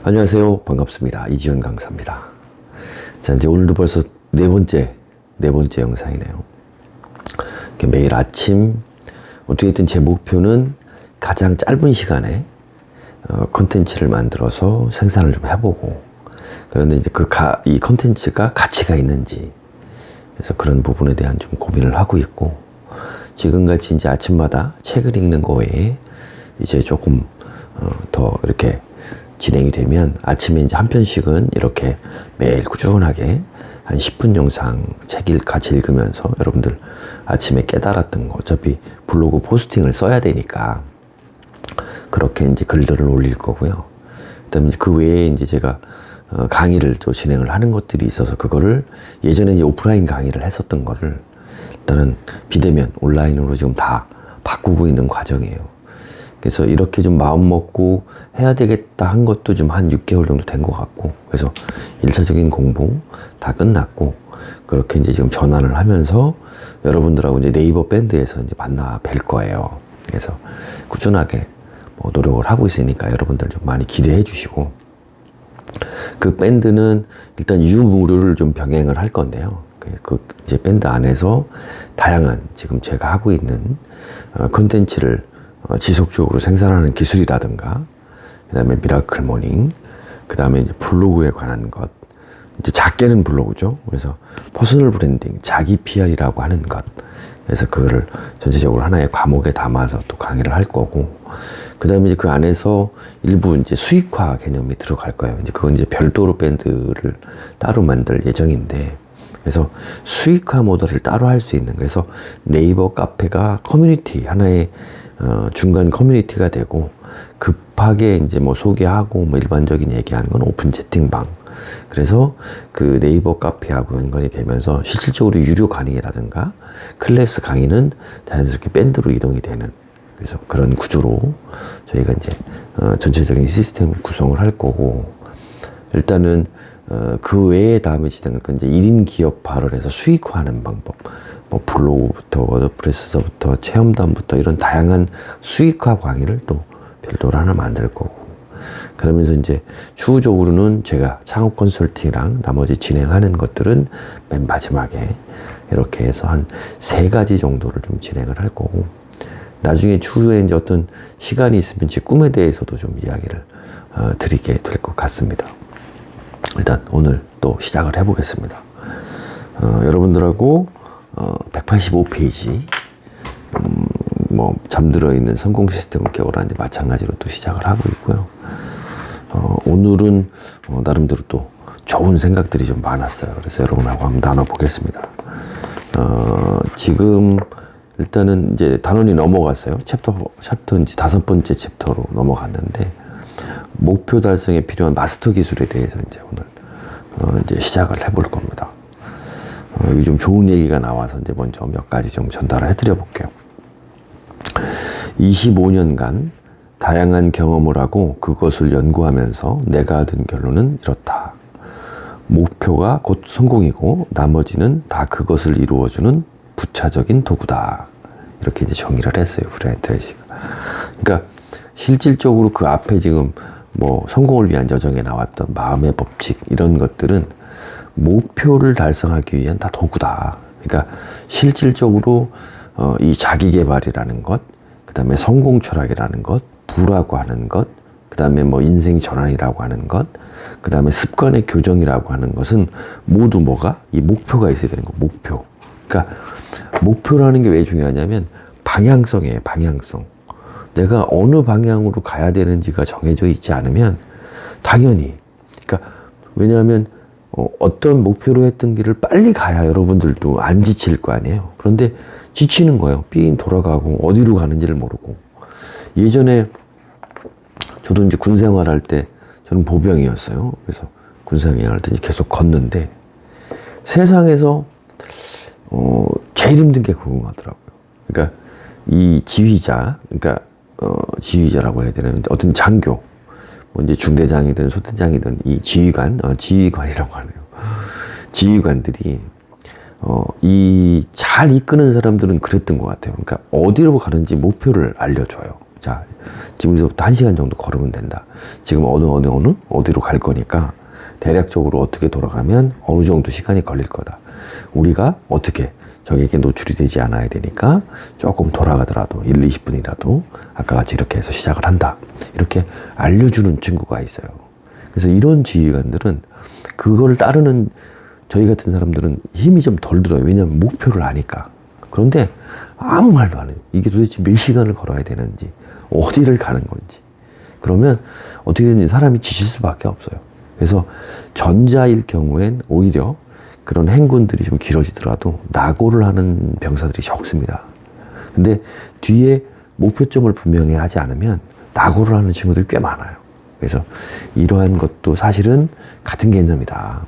안녕하세요. 반갑습니다. 이지훈 강사입니다. 자, 이제 오늘도 벌써 네 번째 영상이네요. 매일 아침, 어떻게든 제 목표는 가장 짧은 시간에 콘텐츠를 만들어서 생산을 좀 해보고, 그런데 이제 이 콘텐츠가 가치가 있는지, 그래서 그런 부분에 대한 좀 고민을 하고 있고, 지금같이 이제 아침마다 책을 읽는 거 외에 이제 조금 더 이렇게 진행이 되면 아침에 이제 한 편씩은 이렇게 매일 꾸준하게 한 10분 영상 책을 같이 읽으면서 여러분들 아침에 깨달았던 거, 어차피 블로그 포스팅을 써야 되니까 그렇게 이제 글들을 올릴 거고요. 그다음에 그 외에 이제 제가 강의를 또 진행을 하는 것들이 있어서 그거를 예전에 이제 오프라인 강의를 했었던 거를 일단은 비대면 온라인으로 지금 다 바꾸고 있는 과정이에요. 그래서 이렇게 좀 마음 먹고 해야 되겠다 한 것도 좀 한 6개월 정도 된 것 같고, 그래서 1차적인 공부 다 끝났고, 그렇게 이제 지금 전환을 하면서 여러분들하고 이제 네이버 밴드에서 이제 만나 뵐 거예요. 그래서 꾸준하게 노력을 하고 있으니까 여러분들 좀 많이 기대해 주시고, 그 밴드는 일단 유무료를 좀 병행을 할 건데요. 그 이제 밴드 안에서 다양한 지금 제가 하고 있는 콘텐츠를 지속적으로 생산하는 기술이라든가, 그 다음에 미라클 모닝, 그 다음에 이제 블로그에 관한 것, 이제 작게는 블로그죠. 그래서 퍼스널 브랜딩, 자기 PR이라고 하는 것. 그래서 그거를 전체적으로 하나의 과목에 담아서 또 강의를 할 거고, 그 다음에 이제 그 안에서 일부 이제 수익화 개념이 들어갈 거예요. 이제 그건 이제 별도로 밴드를 따로 만들 예정인데, 그래서 수익화 모델을 따로 할 수 있는, 그래서 네이버 카페가 커뮤니티, 하나의 중간 커뮤니티가 되고, 급하게 이제 소개하고 일반적인 얘기하는 건 오픈 채팅방. 그래서 그 네이버 카페하고 연관이 되면서 실질적으로 유료 강의라든가 클래스 강의는 자연스럽게 밴드로 이동이 되는, 그래서 그런 구조로 저희가 이제 전체적인 시스템 구성을 할 거고, 일단은 그 외에 다음에 진행할 건 이제 1인 기업화를 해서 수익화하는 방법, 블로그부터 워드프레스서부터 체험단부터 이런 다양한 수익화 강의를 또 별도로 하나 만들 거고, 그러면서 이제 추후적으로는 제가 창업 컨설팅이랑 나머지 진행하는 것들은 맨 마지막에 이렇게 해서 한 3가지 정도를 좀 진행을 할 거고, 나중에 추후에 이제 어떤 시간이 있으면 제 꿈에 대해서도 좀 이야기를 드리게 될 것 같습니다. 일단 오늘 또 시작을 해보겠습니다. 여러분들하고 185페이지 잠들어 있는 성공 시스템을 깨우라 이제 마찬가지로 또 시작을 하고 있고요. 오늘은 나름대로 또 좋은 생각들이 좀 많았어요. 그래서 여러분하고 한번 나눠보겠습니다. 지금 일단은 이제 단원이 넘어갔어요. 챕터 이제 5번째 챕터로 넘어갔는데, 목표 달성에 필요한 마스터 기술에 대해서 이제 오늘 이제 시작을 해볼 겁니다. 여기 좀 좋은 얘기가 나와서 이제 먼저 몇 가지 좀 전달을 해드려 볼게요. 25년간 다양한 경험을 하고 그것을 연구하면서 내가 얻은 결론은 이렇다. 목표가 곧 성공이고 나머지는 다 그것을 이루어주는 부차적인 도구다. 이렇게 이제 정의를 했어요, 브라이언 트레이시가. 그러니까 실질적으로 그 앞에 지금 성공을 위한 여정에 나왔던 마음의 법칙, 이런 것들은 목표를 달성하기 위한 다 도구다. 그러니까 실질적으로 이 자기 개발이라는 것, 그 다음에 성공 철학이라는 것, 부라고 하는 것, 그 다음에 인생 전환이라고 하는 것, 그 다음에 습관의 교정이라고 하는 것은 모두 이 목표가 있어야 되는 거, 목표. 그러니까 목표라는 게 왜 중요하냐면 방향성이에요, 방향성. 내가 어느 방향으로 가야 되는지가 정해져 있지 않으면 당연히, 그러니까 왜냐하면 어떤 목표로 했던 길을 빨리 가야 여러분들도 안 지칠 거 아니에요. 그런데 지치는 거예요. 삥 돌아가고 어디로 가는지를 모르고. 예전에 저도 이제 군 생활할 때 저는 보병이었어요. 그래서 군 생활할 때 계속 걷는데 세상에서 제일 힘든 게 그거더라고요. 그러니까 이 지휘자, 그러니까 지휘자라고 해야 되는데 어떤 장교, 이제 중대장이든 소대장이든 이 지휘관이라고 하네요. 지휘관들이 이 잘 이끄는 사람들은 그랬던 것 같아요. 그러니까 어디로 가는지 목표를 알려줘요. 자, 지금부터 1시간 정도 걸으면 된다. 지금 어디로 갈 거니까 대략적으로 어떻게 돌아가면 어느 정도 시간이 걸릴 거다. 우리가 어떻게 적에게 노출이 되지 않아야 되니까 조금 돌아가더라도 1, 20분이라도 아까 같이 이렇게 해서 시작을 한다. 이렇게 알려주는 친구가 있어요. 그래서 이런 지휘관들은 그걸 따르는 저희 같은 사람들은 힘이 좀 덜 들어요. 왜냐하면 목표를 아니까. 그런데 아무 말도 안 해요. 이게 도대체 몇 시간을 걸어야 되는지, 어디를 가는 건지. 그러면 어떻게든 사람이 지칠 수밖에 없어요. 그래서 전자일 경우엔 오히려 그런 행군들이 좀 길어지더라도 낙오를 하는 병사들이 적습니다. 근데 뒤에 목표점을 분명히 하지 않으면 낙오를 하는 친구들이 꽤 많아요. 그래서 이러한 것도 사실은 같은 개념이다.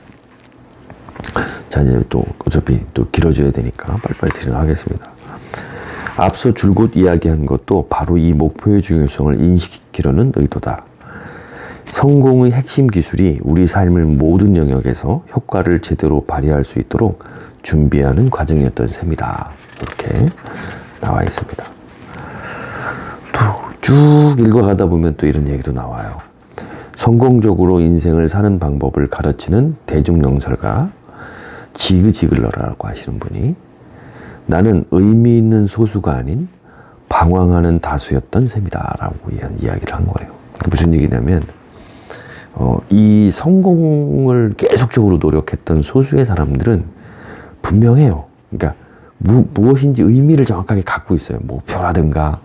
자, 이제 또 어차피 또 길어져야 되니까 빨리빨리 진행하겠습니다. 앞서 줄곧 이야기한 것도 바로 이 목표의 중요성을 인식시키려는 의도다. 성공의 핵심 기술이 우리 삶의 모든 영역에서 효과를 제대로 발휘할 수 있도록 준비하는 과정이었던 셈이다. 이렇게 나와 있습니다. 또 쭉 읽어가다 보면 또 이런 얘기도 나와요. 성공적으로 인생을 사는 방법을 가르치는 대중영설가 지그지글러라고 하시는 분이 나는 의미 있는 소수가 아닌 방황하는 다수였던 셈이다 라고 이야기를 한 거예요. 무슨 얘기냐면 이 성공을 계속적으로 노력했던 소수의 사람들은 분명해요. 그러니까 무엇인지 의미를 정확하게 갖고 있어요. 목표라든가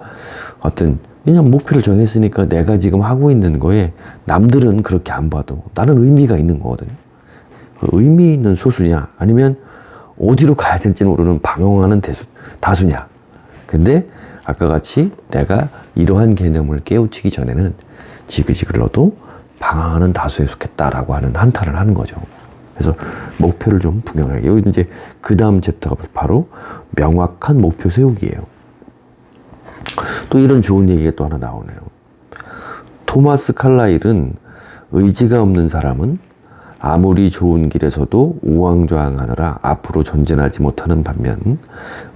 어떤, 왜냐면 목표를 정했으니까 내가 지금 하고 있는 거에 남들은 그렇게 안 봐도 나는 의미가 있는 거거든요. 의미 있는 소수냐 아니면 어디로 가야 될지 모르는 방황하는 다수냐. 근데 아까 같이 내가 이러한 개념을 깨우치기 전에는 지그지글러도 방황하는 다수에 속했다라고 하는 한탄을 하는 거죠. 그래서 목표를 좀 분명하게. 여기 이제 그 다음 챕터가 바로 명확한 목표 세우기예요. 또 이런 좋은 얘기가 또 하나 나오네요. 토마스 칼라일은 의지가 없는 사람은 아무리 좋은 길에서도 우왕좌왕하느라 앞으로 전진하지 못하는 반면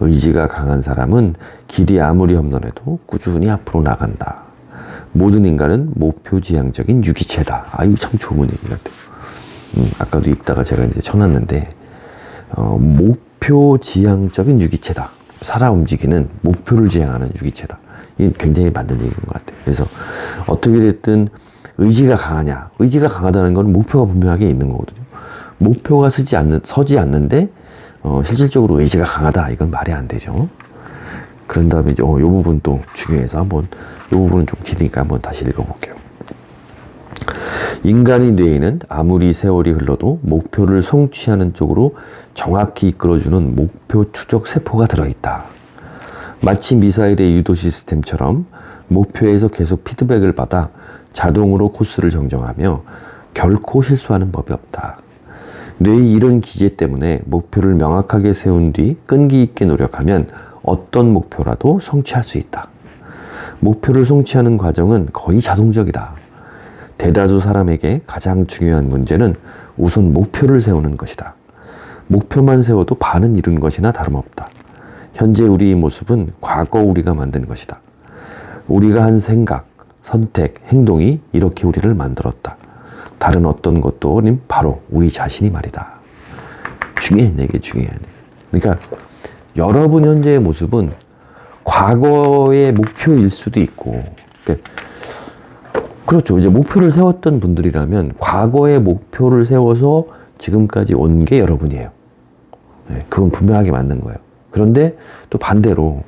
의지가 강한 사람은 길이 아무리 험난해도 꾸준히 앞으로 나간다. 모든 인간은 목표지향적인 유기체다. 아, 이거 참 좋은 얘기 같아요. 아까도 읽다가 제가 이제 쳐놨는데, 목표지향적인 유기체다. 살아 움직이는 목표를 지향하는 유기체다. 이게 굉장히 맞는 얘기인 것 같아요. 그래서 어떻게 됐든 의지가 강하냐. 의지가 강하다는 건 목표가 분명하게 있는 거거든요. 목표가 서지 않는데, 실질적으로 의지가 강하다. 이건 말이 안 되죠. 그런 다음에 이제, 요 부분 또 중요해서 요 부분은 좀 기니까 한번 다시 읽어볼게요. 인간의 뇌에는 아무리 세월이 흘러도 목표를 성취하는 쪽으로 정확히 이끌어주는 목표 추적 세포가 들어있다. 마치 미사일의 유도 시스템처럼 목표에서 계속 피드백을 받아 자동으로 코스를 정정하며 결코 실수하는 법이 없다. 뇌의 이런 기제 때문에 목표를 명확하게 세운 뒤 끈기 있게 노력하면 어떤 목표라도 성취할 수 있다. 목표를 성취하는 과정은 거의 자동적이다. 대다수 사람에게 가장 중요한 문제는 우선 목표를 세우는 것이다. 목표만 세워도 반은 이룬 것이나 다름없다. 현재 우리의 모습은 과거 우리가 만든 것이다. 우리가 한 생각, 선택, 행동이 이렇게 우리를 만들었다. 다른 어떤 것도 아닌 바로 우리 자신이 말이다. 중요한 얘기, 중요한 얘기. 그러니까 여러분 현재의 모습은 과거의 목표일 수도 있고, 그렇죠. 이제 목표를 세웠던 분들이라면 과거의 목표를 세워서 지금까지 온 게 여러분이에요. 네, 그건 분명하게 맞는 거예요. 그런데 또 반대로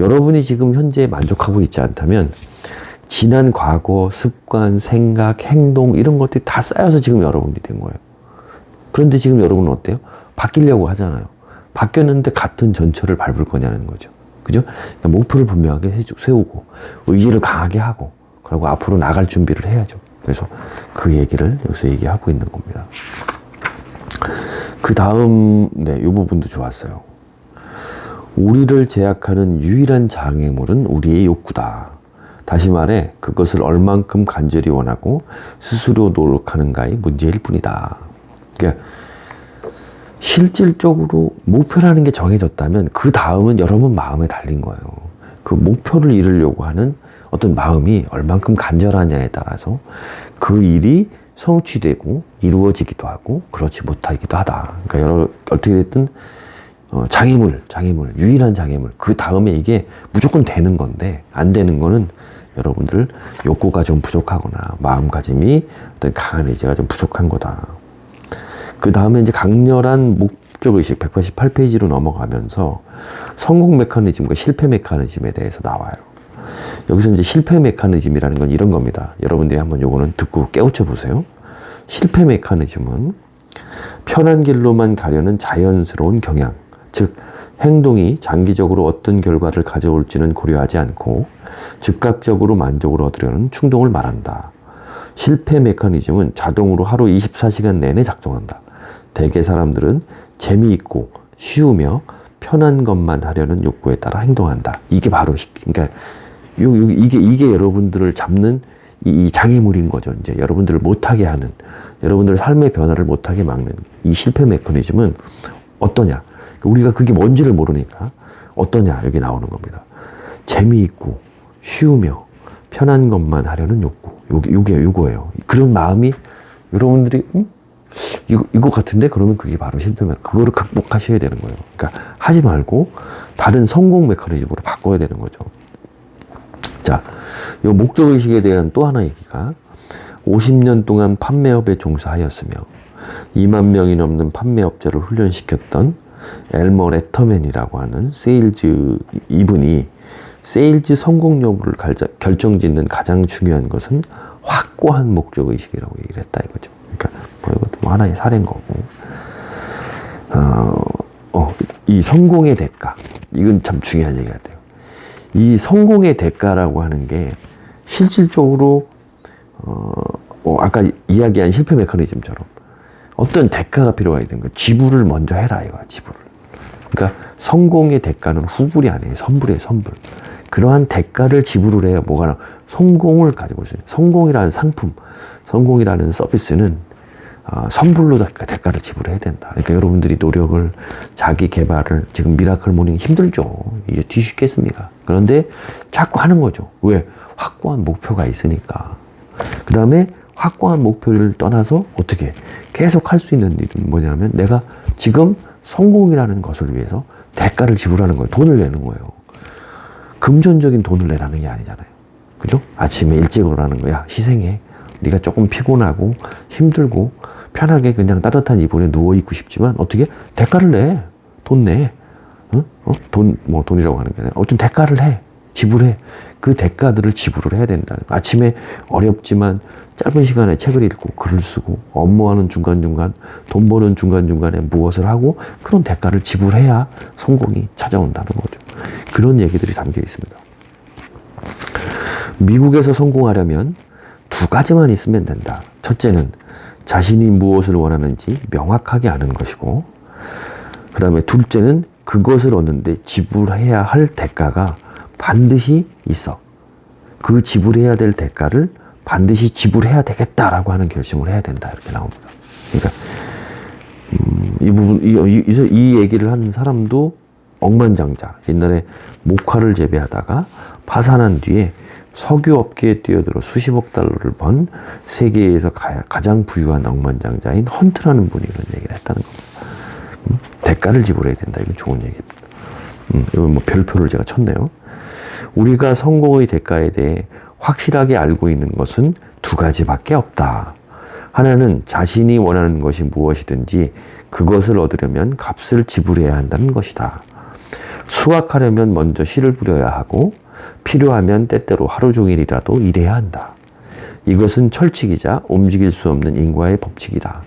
여러분이 지금 현재 만족하고 있지 않다면 지난 과거, 습관, 생각, 행동 이런 것들이 다 쌓여서 지금 여러분이 된 거예요. 그런데 지금 여러분은 어때요? 바뀌려고 하잖아요. 바뀌었는데 같은 전철을 밟을 거냐는 거죠. 그죠? 그러니까 목표를 분명하게 세우고 의지를 강하게 하고 그리고 앞으로 나갈 준비를 해야죠. 그래서 그 얘기를 여기서 얘기하고 있는 겁니다. 그 다음, 이 부분도 좋았어요. 우리를 제약하는 유일한 장애물은 우리의 욕구다. 다시 말해 그것을 얼만큼 간절히 원하고 스스로 노력하는가의 문제일 뿐이다. 그러니까 실질적으로 목표라는 게 정해졌다면 그 다음은 여러분 마음에 달린 거예요. 그 목표를 이루려고 하는 어떤 마음이 얼만큼 간절하냐에 따라서 그 일이 성취되고 이루어지기도 하고 그렇지 못하기도 하다. 그러니까 어떻게 됐든 장애물, 유일한 장애물. 그 다음에 이게 무조건 되는 건데 안 되는 거는 여러분들 욕구가 좀 부족하거나 마음가짐이 어떤 강한 의지가 좀 부족한 거다. 그 다음에 이제 강렬한 목적의식 188페이지로 넘어가면서 성공 메커니즘과 실패 메커니즘에 대해서 나와요. 여기서 이제 실패 메커니즘이라는 건 이런 겁니다. 여러분들이 한번 요거는 듣고 깨우쳐 보세요. 실패 메커니즘은 편한 길로만 가려는 자연스러운 경향, 즉 행동이 장기적으로 어떤 결과를 가져올지는 고려하지 않고 즉각적으로 만족을 얻으려는 충동을 말한다. 실패 메커니즘은 자동으로 하루 24시간 내내 작동한다. 대개 사람들은 재미있고 쉬우며 편한 것만 하려는 욕구에 따라 행동한다. 이게 바로 그러니까 이게 여러분들을 잡는 이 장애물인 거죠. 이제 여러분들을 못하게 하는, 여러분들 삶의 변화를 못하게 막는 이 실패 메커니즘은 어떠냐? 우리가 그게 뭔지를 모르니까 어떠냐? 여기 나오는 겁니다. 재미있고 쉬우며 편한 것만 하려는 욕구. 요거예요. 그런 마음이 여러분들이 이거 같은데? 그러면 그게 바로 실패면 그거를 극복하셔야 되는 거예요. 그러니까 하지 말고 다른 성공 메커니즘으로 바꿔야 되는 거죠. 자, 이 목적의식에 대한 또 하나 얘기가 50년 동안 판매업에 종사하였으며 2만 명이 넘는 판매업자를 훈련시켰던 엘머 레터맨이라고 하는 세일즈 이분이 세일즈 성공 여부를 결정짓는 가장 중요한 것은 확고한 목적의식이라고 얘기를 했다 이거죠. 그러니까 이것도 하나의 사례인 거고. 이 성공의 대가, 이건 참 중요한 얘기 같아요. 이 성공의 대가라고 하는 게 실질적으로 아까 이야기한 실패 메커니즘처럼 어떤 대가가 필요가 있는 거예요. 지불을 먼저 해라 이거야. 지불을. 그러니까 성공의 대가는 후불이 아니에요. 선불이에요. 선불. 그러한 대가를 지불을 해야 뭐가 나 성공을 가지고 있어요. 성공이라는 상품, 성공이라는 서비스는 선불로 대가를 지불해야 된다. 그러니까 여러분들이 노력을, 자기 개발을, 지금 미라클 모닝 힘들죠. 이게 뒤쉽겠습니까? 그런데 자꾸 하는 거죠. 왜? 확고한 목표가 있으니까. 그 다음에 확고한 목표를 떠나서 어떻게 계속 할 수 있는 일은 뭐냐면 내가 지금 성공이라는 것을 위해서 대가를 지불하는 거예요. 돈을 내는 거예요. 금전적인 돈을 내라는 게 아니잖아요. 그죠? 아침에 일찍 오라는 거야. 희생해. 네가 조금 피곤하고 힘들고 편하게 그냥 따뜻한 이불에 누워있고 싶지만 어떻게? 대가를 내. 돈 내. 돈이라고 하는 게 아니라 어떤 대가를 해. 지불해. 그 대가들을 지불을 해야 된다는 거. 아침에 어렵지만 짧은 시간에 책을 읽고 글을 쓰고 업무하는 중간중간, 돈 버는 중간중간에 무엇을 하고 그런 대가를 지불해야 성공이 찾아온다는 거죠. 그런 얘기들이 담겨 있습니다. 미국에서 성공하려면 두 가지만 있으면 된다. 첫째는 자신이 무엇을 원하는지 명확하게 아는 것이고, 그 다음에 둘째는 그것을 얻는데 지불해야 할 대가가 반드시 있어. 그 지불해야 될 대가를 반드시 지불해야 되겠다라고 하는 결심을 해야 된다. 이렇게 나옵니다. 그러니까 이 부분, 이 얘기를 하는 사람도 억만장자. 옛날에 목화를 재배하다가 파산한 뒤에 석유 업계에 뛰어들어 수십억 달러를 번 세계에서 가장 부유한 억만장자인 헌트라는 분이 그런 얘기를 했다는 겁니다. 대가를 지불해야 된다. 이건 좋은 얘기입니다. 이건 뭐 별표를 제가 쳤네요. 우리가 성공의 대가에 대해 확실하게 알고 있는 것은 두 가지밖에 없다. 하나는 자신이 원하는 것이 무엇이든지 그것을 얻으려면 값을 지불해야 한다는 것이다. 수확하려면 먼저 씨를 뿌려야 하고 필요하면 때때로 하루 종일이라도 일해야 한다. 이것은 철칙이자 움직일 수 없는 인과의 법칙이다.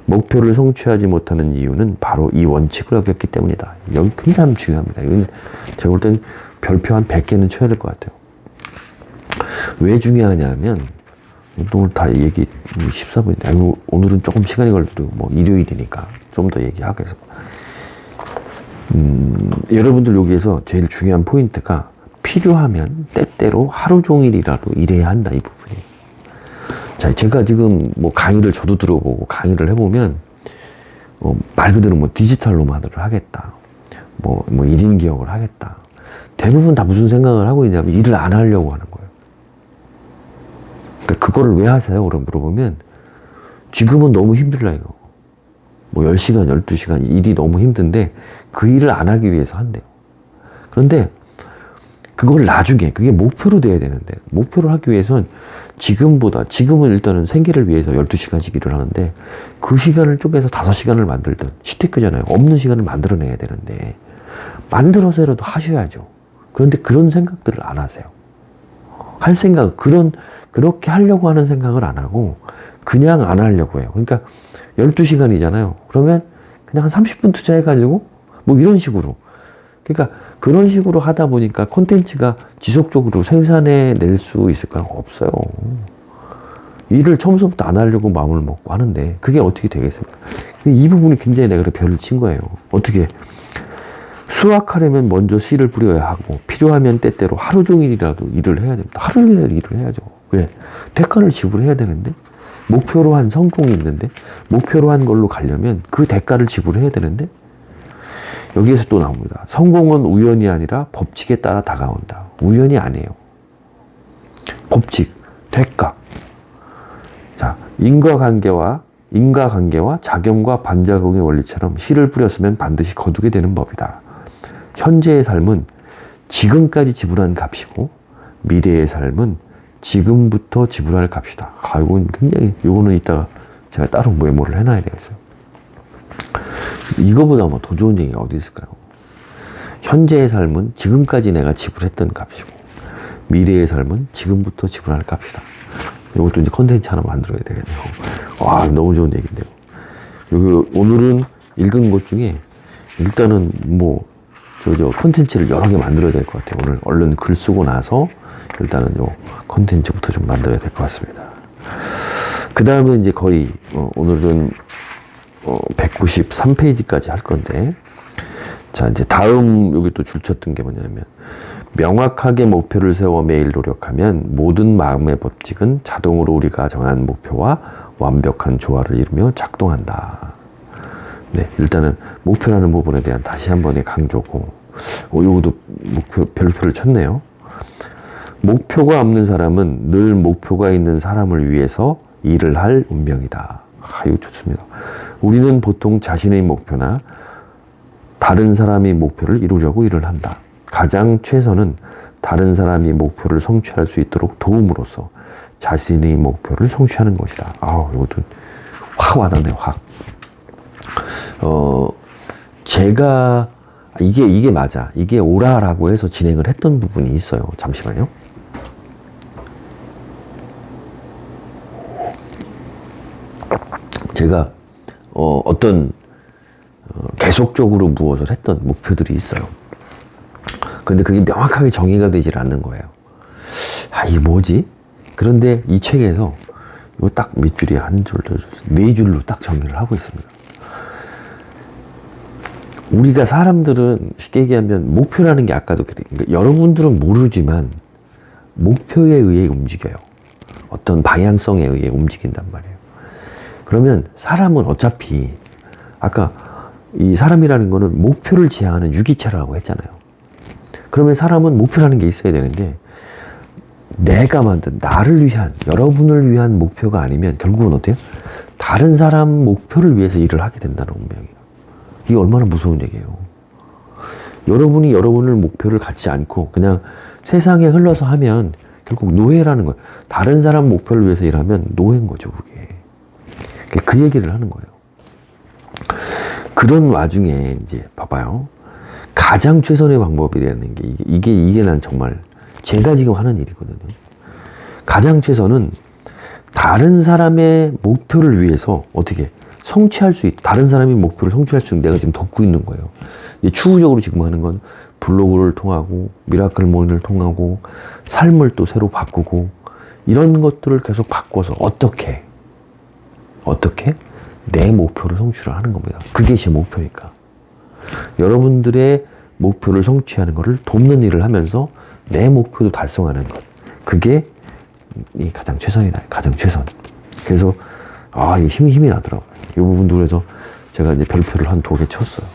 목표를 성취하지 못하는 이유는 바로 이 원칙을 어겼기 때문이다. 여기 굉장히 중요합니다. 이건 제가 볼 땐 별표 한 100개는 쳐야 될 것 같아요. 왜 중요하냐면 오늘 다 얘기 14분인데 오늘은 조금 시간이 걸리고 뭐 일요일이니까 좀 더 얘기하겠어. 여러분들 여기에서 제일 중요한 포인트가 필요하면 때때로 하루 종일이라도 일해야 한다, 이 부분이. 자, 제가 지금 뭐 강의를 저도 들어보고 강의를 해보면 말 그대로 뭐 디지털 노마드를 하겠다, 뭐 1인 기업을 하겠다. 대부분 다 무슨 생각을 하고 있냐면 일을 안 하려고 하는 거예요. 그러니까 그거를 왜 하세요? 그럼 물어보면 지금은 너무 힘들어요. 뭐 10시간, 12시간 일이 너무 힘든데 그 일을 안 하기 위해서 한대요. 그런데 그걸 나중에, 그게 목표로 돼야 되는데, 목표를 하기 위해선 지금은 일단은 생계를 위해서 12시간씩 일을 하는데, 그 시간을 쪼개서 5시간을 만들든, 시테크잖아요. 없는 시간을 만들어내야 되는데, 만들어서라도 하셔야죠. 그런데 그런 생각들을 안 하세요. 그렇게 하려고 하는 생각을 안 하고, 그냥 안 하려고 해요. 그러니까 12시간이잖아요. 그러면 그냥 한 30분 투자해가지고, 뭐 이런 식으로. 그러니까 그런 식으로 하다 보니까 콘텐츠가 지속적으로 생산해 낼 수 있을까요? 없어요. 일을 처음부터 안 하려고 마음을 먹고 하는데 그게 어떻게 되겠습니까? 이 부분이 굉장히 내가 별을 친 거예요. 어떻게 수확하려면 먼저 씨를 뿌려야 하고 필요하면 때때로 하루 종일이라도 일을 해야 됩니다. 하루 종일이라도 일을 해야죠. 왜? 대가를 지불해야 되는데 목표로 한 성공이 있는데 목표로 한 걸로 가려면 그 대가를 지불해야 되는데 여기에서 또 나옵니다. 성공은 우연이 아니라 법칙에 따라 다가온다. 우연이 아니에요. 법칙, 대가. 자, 인과관계와 작용과 반작용의 원리처럼 씨를 뿌렸으면 반드시 거두게 되는 법이다. 현재의 삶은 지금까지 지불한 값이고 미래의 삶은 지금부터 지불할 값이다. 이거는 이따가 제가 따로 메모를 해놔야 되겠어요. 이거보다 뭐 더 좋은 얘기가 어디 있을까요? 현재의 삶은 지금까지 내가 지불했던 값이고 미래의 삶은 지금부터 지불할 값이다. 이것도 이제 컨텐츠 하나 만들어야 되겠네요. 와, 너무 좋은 얘기인데요. 여기 오늘은 읽은 것 중에 일단은 컨텐츠를 여러 개 만들어야 될 것 같아요. 오늘 얼른 글 쓰고 나서 일단은 요 컨텐츠부터 좀 만들어야 될 것 같습니다. 그 다음에 이제 거의 오늘은 193페이지까지 할 건데, 자, 이제 다음 여기 또 줄쳤던 게 뭐냐면, 명확하게 목표를 세워 매일 노력하면 모든 마음의 법칙은 자동으로 우리가 정한 목표와 완벽한 조화를 이루며 작동한다. 네, 일단은 목표라는 부분에 대한 다시 한 번의 강조고, 요것도 별표를 쳤네요. 목표가 없는 사람은 늘 목표가 있는 사람을 위해서 일을 할 운명이다. 이거 좋습니다. 우리는 보통 자신의 목표나 다른 사람의 목표를 이루려고 일을 한다. 가장 최선은 다른 사람이 목표를 성취할 수 있도록 도움으로써 자신의 목표를 성취하는 것이다. 이것도 확 와닿네요, 확. 제가, 이게 맞아. 이게 오라라고 해서 진행을 했던 부분이 있어요. 잠시만요. 제가 계속적으로 무엇을 했던 목표들이 있어요. 그런데 그게 명확하게 정의가 되질 않는 거예요. 이게 뭐지? 그런데 이 책에서 이거 딱 몇 줄이야? 한 줄, 네 줄로 딱 정의를 하고 있습니다. 우리가 사람들은 쉽게 얘기하면 목표라는 게 아까도 그래. 그러니까 여러분들은 모르지만 목표에 의해 움직여요. 어떤 방향성에 의해 움직인단 말이에요. 그러면 사람은 어차피 아까 이 사람이라는 거는 목표를 지향하는 유기체라고 했잖아요. 그러면 사람은 목표라는 게 있어야 되는데 내가 만든 나를 위한, 여러분을 위한 목표가 아니면 결국은 어때요? 다른 사람 목표를 위해서 일을 하게 된다는 운명이에요. 이게 얼마나 무서운 얘기예요. 여러분이 여러분을 목표를 갖지 않고 그냥 세상에 흘러서 하면 결국 노예라는 거예요. 다른 사람 목표를 위해서 일하면 노예인 거죠, 그게. 그 얘기를 하는 거예요. 그런 와중에 이제 봐봐요. 가장 최선의 방법이라는 게 이게 난 정말 제가 지금 하는 일이거든요. 가장 최선은 다른 사람의 목표를 위해서 어떻게 성취할 수 있다. 다른 사람의 목표를 성취할 수 있는 내가 지금 덮고 있는 거예요. 이제 추후적으로 지금 하는 건 블로그를 통하고 미라클 모닝을 통하고 삶을 또 새로 바꾸고 이런 것들을 계속 바꿔서 어떻게 내 목표를 성취를 하는 겁니다. 그게 제 목표니까. 여러분들의 목표를 성취하는 것을 돕는 일을 하면서 내 목표도 달성하는 것. 그게 가장 최선이다. 가장 최선. 그래서 이게 힘이 나더라고요. 이 부분도 그래서 제가 이제 별표를 한 2개 쳤어요.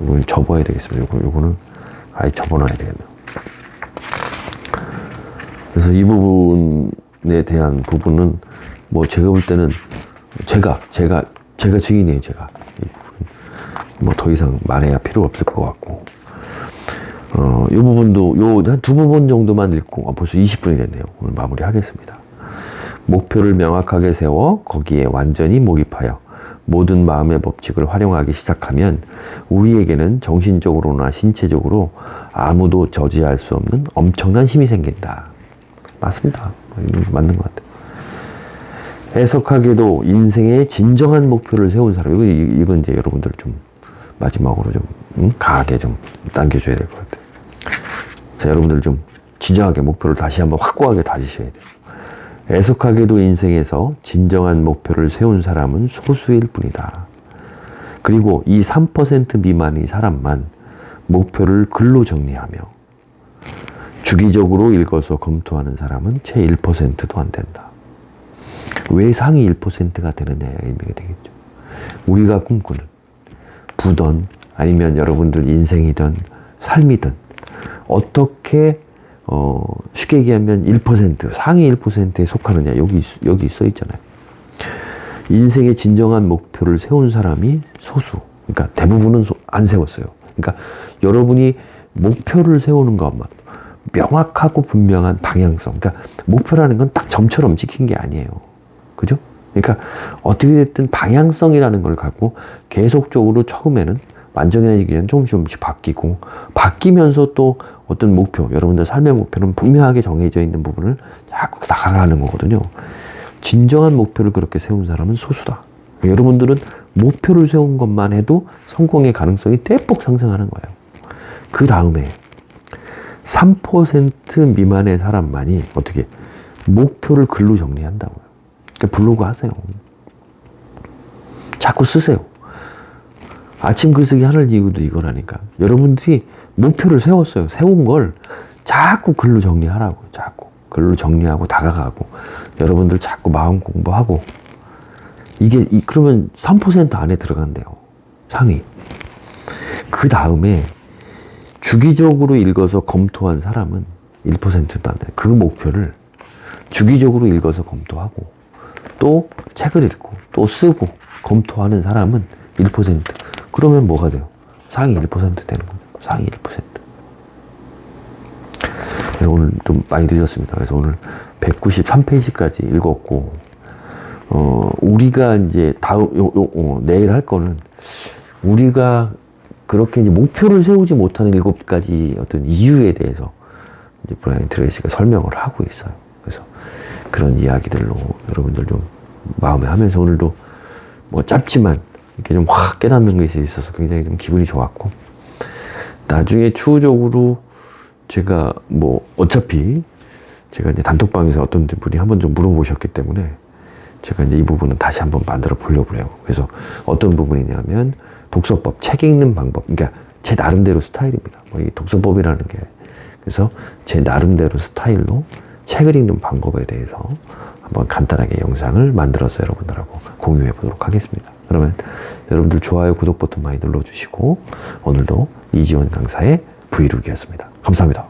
이걸 접어야 되겠습니다. 요거는 아예 접어놔야 되겠네요. 그래서 이 부분 대한 부분은 뭐 제가 볼 때는 제가 증인이에요. 제가 뭐 더 이상 말해야 필요 없을 것 같고, 이 부분도 한 두 부분 정도만 읽고 벌써 20분이 됐네요. 오늘 마무리하겠습니다. 목표를 명확하게 세워 거기에 완전히 몰입하여 모든 마음의 법칙을 활용하기 시작하면 우리에게는 정신적으로나 신체적으로 아무도 저지할 수 없는 엄청난 힘이 생긴다. 맞습니다. 맞는 것 같아요. 해석하게도 인생의 진정한 목표를 세운 사람, 이건 이제 여러분들 좀 마지막으로 좀 강하게 좀 당겨줘야 될 것 같아요. 자, 여러분들 좀 진정하게 목표를 다시 한번 확고하게 다지셔야 돼요. 애석하게도 인생에서 진정한 목표를 세운 사람은 소수일 뿐이다. 그리고 이 3% 미만의 사람만 목표를 글로 정리하며 주기적으로 읽어서 검토하는 사람은 채 1%도 안 된다. 왜 상위 1%가 되느냐의 의미가 되겠죠. 우리가 꿈꾸는 부든 아니면 여러분들 인생이든 삶이든 어떻게 쉽게 얘기하면 1%, 상위 1%에 속하느냐, 여기 써 있잖아요. 인생의 진정한 목표를 세운 사람이 소수. 그러니까 대부분은 안 세웠어요. 그러니까 여러분이 목표를 세우는 것만 명확하고 분명한 방향성. 그러니까 목표라는 건 딱 점처럼 찍힌 게 아니에요. 그죠? 그러니까 어떻게 됐든 방향성이라는 걸 갖고 계속적으로 처음에는 완전해지기 전에 조금씩 바뀌고, 바뀌면서 또 어떤 목표, 여러분들 삶의 목표는 분명하게 정해져 있는 부분을 자꾸 나가가는 거거든요. 진정한 목표를 그렇게 세운 사람은 소수다. 여러분들은 목표를 세운 것만 해도 성공의 가능성이 대폭 상승하는 거예요. 그 다음에 3% 미만의 사람만이 어떻게 목표를 글로 정리한다고요. 그러니까 블로그 하세요. 자꾸 쓰세요. 아침 글쓰기 하는 이유도 이거라니까. 여러분들이 목표를 세웠어요. 세운 걸 자꾸 글로 정리하라고. 자꾸 글로 정리하고 다가가고, 여러분들 자꾸 마음 공부하고, 그러면 3% 안에 들어간대요. 상위. 그 다음에 주기적으로 읽어서 검토한 사람은 1%도 안 돼요. 그 목표를 주기적으로 읽어서 검토하고, 또 책을 읽고, 또 쓰고, 검토하는 사람은 1%. 그러면 뭐가 돼요? 상위 1% 되는 거예요. 상위 1%. 그래서 오늘 좀 많이 늦었습니다. 그래서 오늘 193페이지까지 읽었고, 우리가 이제 내일 할 거는 우리가 그렇게 이제 목표를 세우지 못하는 7가지 어떤 이유에 대해서 이제 브라이언 트레이시가 설명을 하고 있어요. 그래서 그런 이야기들로 여러분들 좀 마음에 하면서 오늘도 뭐 짧지만 이렇게 좀 확 깨닫는 것에 있어서 굉장히 좀 기분이 좋았고, 나중에 추후적으로 제가 뭐 어차피 제가 이제 단톡방에서 어떤 분이 한번 좀 물어보셨기 때문에 제가 이제 이 부분은 다시 한번 만들어 보려고 해요. 그래서 어떤 부분이냐면 독서법, 책 읽는 방법. 그러니까 제 나름대로 스타일입니다. 뭐 이 독서법이라는 게. 그래서 제 나름대로 스타일로 책을 읽는 방법에 대해서 한번 간단하게 영상을 만들어서 여러분들하고 공유해 보도록 하겠습니다. 그러면 여러분들 좋아요, 구독 버튼 많이 눌러주시고, 오늘도 이지원 강사의 브이로그였습니다. 감사합니다.